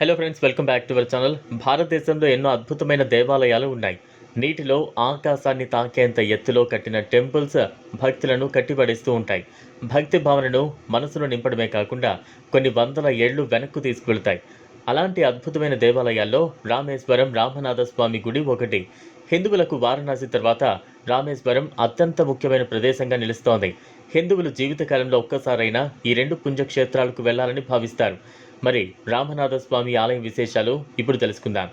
Hello friends, welcome back to our channel. భారతదేశంలో ఎన్నో అద్భుతమైన దేవాలయాలు ఉన్నాయి. నీటిలో ఆకాశాన్ని తాకేంత ఎత్తులో కట్టిన టెంపుల్స్ భక్తులను కట్టిపడేస్తూ ఉంటాయి. భక్తి భావనను మనసులో నింపడమే కాకుండా కొన్ని వందల ఏళ్లు వెనక్కు తీసుకువెళ్తాయి. అలాంటి అద్భుతమైన దేవాలయాల్లో రామేశ్వరం రామనాథ స్వామి గుడి ఒకటి. హిందువులకు వారణాసి తర్వాత రామేశ్వరం అత్యంత ముఖ్యమైన ప్రదేశంగా నిలుస్తోంది. హిందువులు జీవితకాలంలో ఒక్కసారైనా ఈ రెండు పుణ్యక్షేత్రాలకు వెళ్లాలని భావిస్తారు. మరి రామనాథ స్వామి ఆలయం విశేషాలు ఇప్పుడు తెలుసుకుందాం.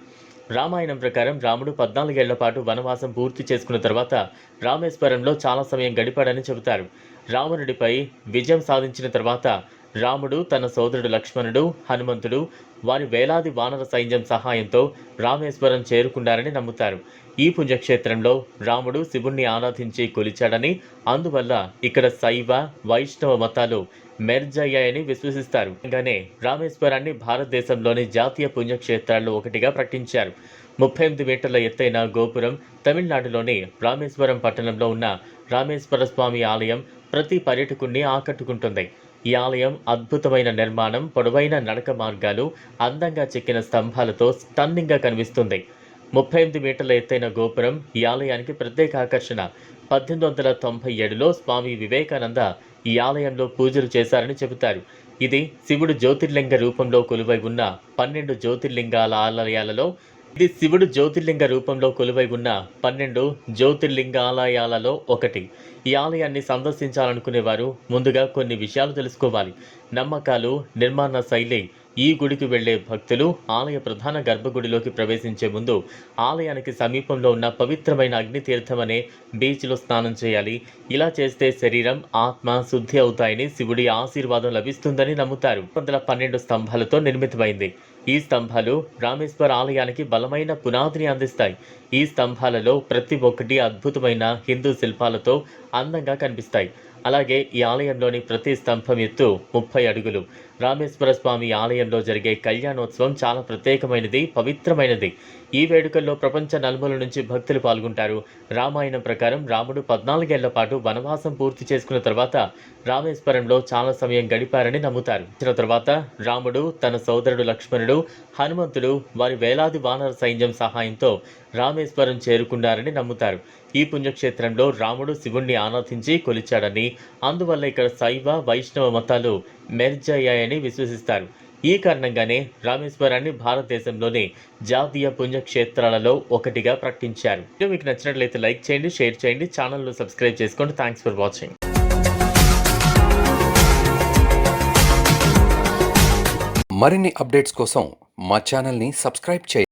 రామాయణం ప్రకారం రాముడు 14 ఏళ్ల పాటు వనవాసం పూర్తి చేసుకున్న తర్వాత రామేశ్వరంలో చాలా సమయం గడిపాడని చెబుతారు. రావణుడిపై విజయం సాధించిన తర్వాత రాముడు తన సోదరుడు లక్ష్మణుడు, హనుమంతుడు, వారి వేలాది వానర సైన్యం సహాయంతో రామేశ్వరం చేరుకున్నారని నమ్ముతారు. ఈ పుణ్యక్షేత్రంలో రాముడు శివుణ్ణి ఆరాధించి కొలిచాడని, అందువల్ల ఇక్కడ శైవ, వైష్ణవ మతాలు మెర్జ్ అయ్యాయని విశ్వసిస్తారు. అలాగే రామేశ్వరాన్ని భారతదేశంలోని జాతీయ పుణ్యక్షేత్రాల్లో ఒకటిగా ప్రకటించారు. 38 మీటర్ల ఎత్తైన గోపురం తమిళనాడులోని రామేశ్వరం పట్టణంలో ఉన్న రామేశ్వర స్వామి ఆలయం ప్రతి పర్యాటకుణ్ణి ఆకట్టుకుంటుంది. ఈ ఆలయం అద్భుతమైన నిర్మాణం, పొడవైన నడక మార్గాలు, అందంగా చెక్కిన స్తంభాలతో స్టన్నింగ్గా కనిపిస్తుంది. 38 మీటర్ల ఎత్తైన గోపురం ఈ ఆలయానికి ప్రత్యేక ఆకర్షణ. 1897లో స్వామి వివేకానంద ఈ ఆలయంలో పూజలు చేశారని చెబుతారు. ఇది శివుడు జ్యోతిర్లింగ రూపంలో కొలువై ఉన్న 12 జ్యోతిర్లింగాల ఆలయాలలో ఒకటి. ఈ ఆలయాన్ని సందర్శించాలనుకునే వారు ముందుగా కొన్ని విషయాలు తెలుసుకోవాలి. నమ్మకాలు, నిర్మాణ శైలి. ఈ గుడికి వెళ్లే భక్తులు ఆలయ ప్రధాన గర్భగుడిలోకి ప్రవేశించే ముందు ఆలయానికి సమీపంలో ఉన్న పవిత్రమైన అగ్నితీర్థం అనే బీచ్లో స్నానం చేయాలి. ఇలా చేస్తే శరీరం, ఆత్మ శుద్ధి అవుతాయని, శివుడి ఆశీర్వాదం లభిస్తుందని నమ్ముతారు. 12 స్తంభాలతో నిర్మితమైంది. ఈ స్తంభాలు రామేశ్వర ఆలయానికి బలమైన పునాదిని అందిస్తాయి. ఈ స్తంభాలలో ప్రతి ఒక్కటి అద్భుతమైన హిందూ శిల్పాలతో అందంగా కనిపిస్తాయి. అలాగే ఈ ఆలయంలోని ప్రతి స్తంభం ఎత్తు 30 అడుగులు. రామేశ్వర స్వామి ఆలయంలో జరిగే కళ్యాణోత్సవం చాలా ప్రత్యేకమైనది, పవిత్రమైనది. ఈ వేడుకల్లో ప్రపంచ నలుమూల నుంచి భక్తులు పాల్గొంటారు. రామాయణం ప్రకారం రాముడు 14 ఏళ్ల పాటు వనవాసం పూర్తి చేసుకున్న తర్వాత రామేశ్వరంలో చాలా సమయం గడిపారని నమ్ముతారు. తర్వాత రాముడు తన సోదరుడు లక్ష్మణుడు, హనుమంతుడు, వారి వేలాది వానర సైన్యం సహాయంతో రామేశ్వరం చేరుకున్నారని నమ్ముతారు. ఈ పుణ్యక్షేత్రంలో రాముడు శివుణ్ణి ఆరాధించి కొలిచాడని, అందువల్ల ఇక్కడ శైవ, వైష్ణవ మతాలు మెర్జ్ అయ్యాయని విశ్వసిస్తారు. ఈ కారణంగానే రామేశ్వరాన్ని భారతదేశంలోని జాతీయ పుణ్యక్షేత్రాలలో ఒకటిగా ప్రకటించారు. మీకు నచ్చినట్లయితే లైక్ చేయండి, షేర్ చేయండి, ఛానల్ను సబ్స్క్రైబ్ చేసుకోండి. Thanks for watching. మరిన్ని అప్డేట్స్ కోసం మా ఛానల్ని సబ్స్క్రైబ్ చేయండి.